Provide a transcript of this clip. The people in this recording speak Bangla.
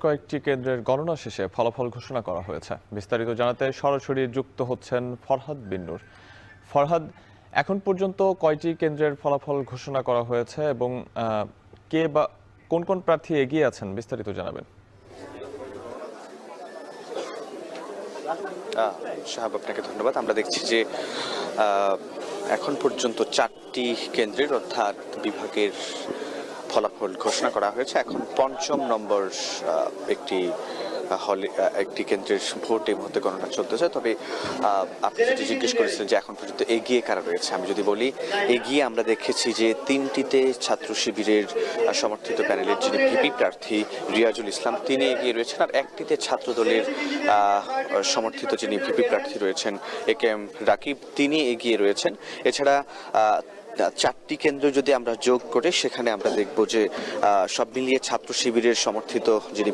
কয়েকটি কেন্দ্রের গণনা শেষে ফলাফল ঘোষণা করা হয়েছে। বিস্তারিত জানাতে সরাসরি যুক্ত হচ্ছেন ফরহাদ বিন নূর। ফরহাদ, এখন পর্যন্ত কয়টি কেন্দ্রের ফলাফল ঘোষণা করা হয়েছে এবং কে বা কোন কোন প্রার্থী এগিয়ে আছেন, বিস্তারিত জানাবেন। শাহাব, আপনাকে ধন্যবাদ। আমরা দেখছি যে এখন পর্যন্ত 4টি কেন্দ্রের অর্থাৎ বিভাগের ফলাফল ঘোষণা করা হয়েছে। এখন 5ম নম্বর একটি কেন্দ্রের ভোট এই মুহূর্তে গণনা চলতেছে। তবে আপনি যদি জিজ্ঞেস করেছিলেন যে এখন পর্যন্ত এগিয়ে কারা রয়েছে, আমি যদি বলি এগিয়ে আমরা দেখেছি যে 3টিতে ছাত্র শিবিরের সমর্থিত প্যানেলের যিনি ভিপি প্রার্থী রিয়াজুল ইসলাম তিনি এগিয়ে রয়েছেন, আর একটিতে ছাত্র দলের সমর্থিত যিনি ভিপি প্রার্থী রয়েছেন AKM রাকিব তিনি এগিয়ে রয়েছেন। এছাড়া 4টি কেন্দ্র যদি আমরা যোগ করে সেখানে আমরা দেখব যে সব মিলিয়ে ছাত্র শিবিরের সমর্থিত যিনি